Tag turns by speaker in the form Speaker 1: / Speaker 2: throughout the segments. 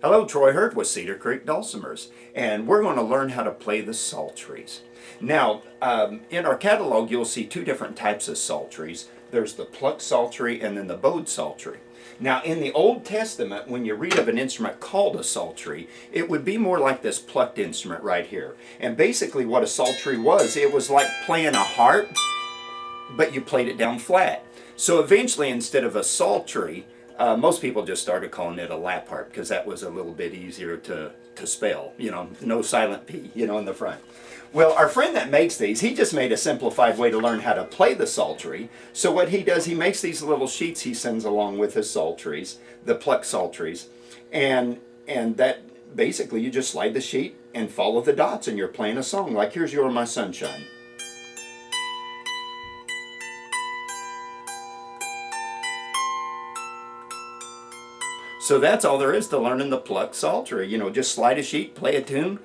Speaker 1: Hello, Troy Hurt with Cedar Creek Dulcimers, and we're going to learn how to play the psalteries. Now, in our catalog, you'll see two different types of psalteries. There's the Pluck psaltery and then the bowed psaltery. Now, in the Old Testament, when you read of an instrument called a psaltery, it would be more like this plucked instrument right here. And basically what a psaltery was, it was like playing a harp, but you played it down flat. So eventually, instead of a psaltery, most people just started calling it a lap harp because that was a little bit easier to spell, no silent P, in the front. Well, our friend that makes these, he just made a simplified way to learn how to play the psaltery. So what he does, he makes these little sheets he sends along with his psalteries, the Pluck psalteries, and that basically you just slide the sheet and follow the dots and you're playing a song. Like here's You're My Sunshine. So that's all there is to learning the Pluck psaltery. Just slide a sheet, play a tune,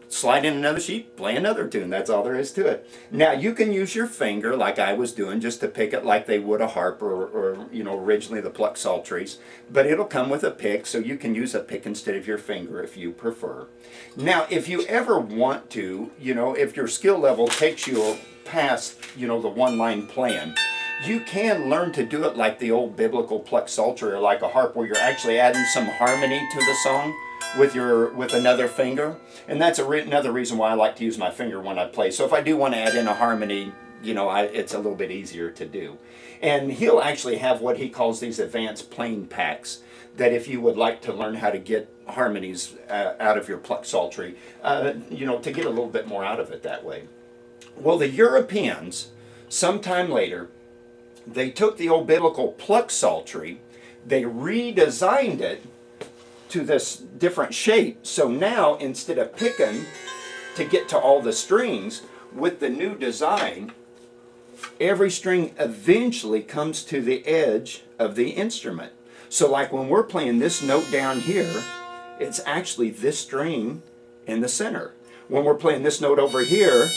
Speaker 1: slide in another sheet, play another tune. That's all there is to it. Now you can use your finger like I was doing just to pick it like they would a harp or originally the Pluck psalteries. But it'll come with a pick, so you can use a pick instead of your finger if you prefer. Now if you ever want to, if your skill level takes you past, the one-line playing, you can learn to do it like the old biblical Pluck psaltery or like a harp where you're actually adding some harmony to the song with another finger. And that's another reason why I like to use my finger when I play. So if I do want to add in a harmony, it's a little bit easier to do. And he'll actually have what he calls these advanced playing packs that if you would like to learn how to get harmonies out of your Pluck psaltery, to get a little bit more out of it that way. Well, the Europeans, sometime later, they took the old biblical Pluck psaltery, they redesigned it to this different shape. So now instead of picking to get to all the strings, with the new design, every string eventually comes to the edge of the instrument. So like when we're playing this note down here, it's actually this string in the center. When we're playing this note over here,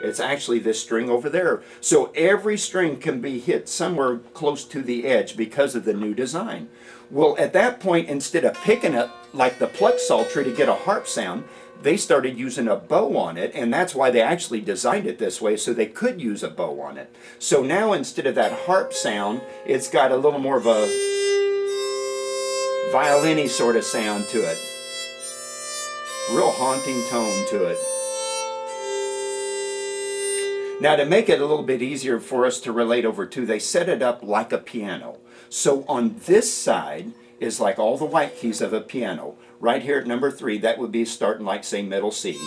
Speaker 1: it's actually this string over there. So every string can be hit somewhere close to the edge because of the new design. Well, at that point, instead of picking it like the Pluck psaltery to get a harp sound, they started using a bow on it, and that's why they actually designed it this way, so they could use a bow on it. So now instead of that harp sound, it's got a little more of a violin-y sort of sound to it. Real haunting tone to it. Now to make it a little bit easier for us to relate over to, they set it up like a piano. So on this side is like all the white keys of a piano. Right here at number 3, that would be starting like, say, middle C.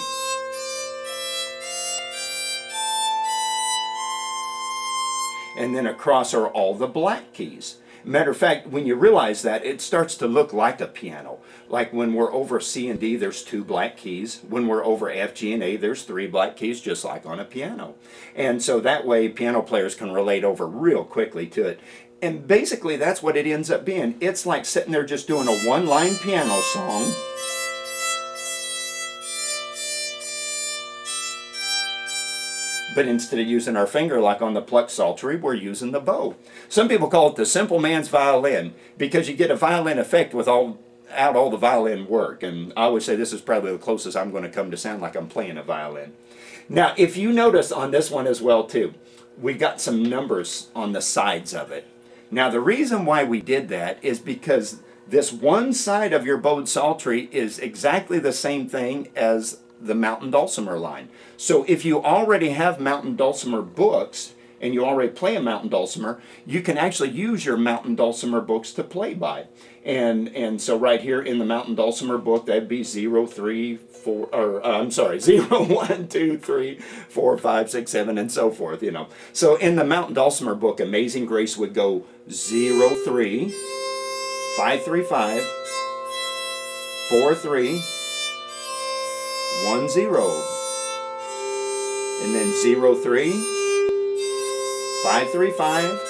Speaker 1: And then across are all the black keys. Matter of fact, when you realize that, it starts to look like a piano. Like when we're over C and D, there's 2 black keys. When we're over F, G, and A, there's 3 black keys, just like on a piano. And so that way, piano players can relate over real quickly to it. And basically, that's what it ends up being. It's like sitting there just doing a one-line piano song. But instead of using our finger like on the Pluck psaltery, we're using the bow. Some people call it the simple man's violin because you get a violin effect with all the violin work. And I always say this is probably the closest I'm going to come to sound like I'm playing a violin. Now, if you notice on this one as well too, we got some numbers on the sides of it. Now, the reason why we did that is because this one side of your bowed psaltery is exactly the same thing as the mountain dulcimer line. So if you already have mountain dulcimer books and you already play a mountain dulcimer, you can actually use your mountain dulcimer books to play by. And so right here in the mountain dulcimer book, that'd be 0, 3, 4, or I'm sorry, 0, 1, 2, 3, 4, 5, 6, 7, and so forth, So in the mountain dulcimer book, Amazing Grace would go 0, 3, 5, 3, 5, 4, 3, 1, 0, and then 0, 3, 5, 3, 5,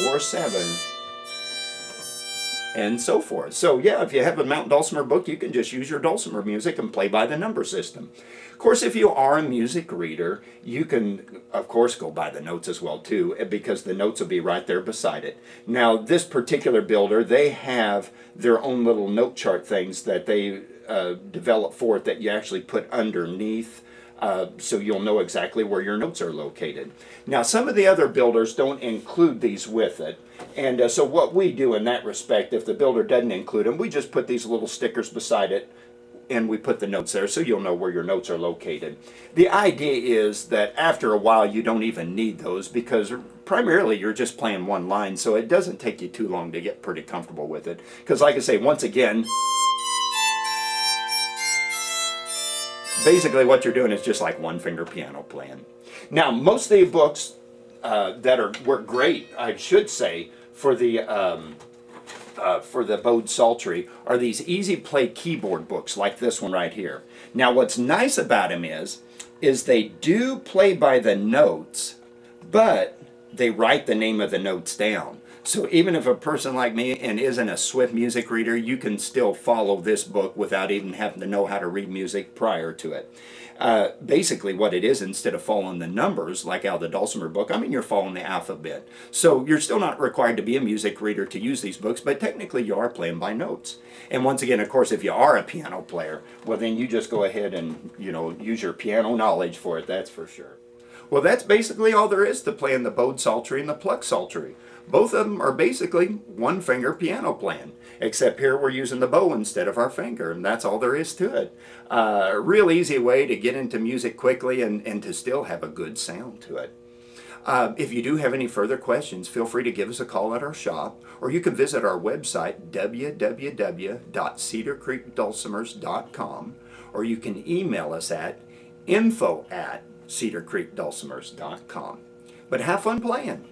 Speaker 1: 4, 7, and so forth. So yeah, if you have a mountain dulcimer book, you can just use your dulcimer music and play by the number system. Of course, if you are a music reader, you can, of course, go by the notes as well, too, because the notes will be right there beside it. Now, this particular builder, they have their own little note chart things that they develop for it that you actually put underneath, so you'll know exactly where your notes are located. Now, some of the other builders don't include these with it, and so what we do in that respect, if the builder doesn't include them, we just put these little stickers beside it, and we put the notes there so you'll know where your notes are located. The idea is that after a while you don't even need those, because primarily you're just playing one line, so it doesn't take you too long to get pretty comfortable with it. Because like I say, once again, basically what you're doing is just like one finger piano playing. Now, most of the books that work great, I should say, for the bowed psaltery are these easy play keyboard books like this one right here. Now, what's nice about them is they do play by the notes, but they write the name of the notes down. So even if a person like me and isn't a swift music reader, you can still follow this book without even having to know how to read music prior to it. Basically what it is, instead of following the numbers like out of the dulcimer book, I mean, you're following the alphabet. So you're still not required to be a music reader to use these books, but technically you are playing by notes. And once again, of course, if you are a piano player, well then you just go ahead and, you know, use your piano knowledge for it, that's for sure. Well, that's basically all there is to playing the bowed psaltery and the pluck psaltery. Both of them are basically one finger piano playing, except here we're using the bow instead of our finger, and that's all there is to it. A real easy way to get into music quickly and to still have a good sound to it. If you do have any further questions, feel free to give us a call at our shop, or you can visit our website, www.cedarcreekdulcimers.com, or you can email us at info@cedarcreekdulcimers.com. But have fun playing.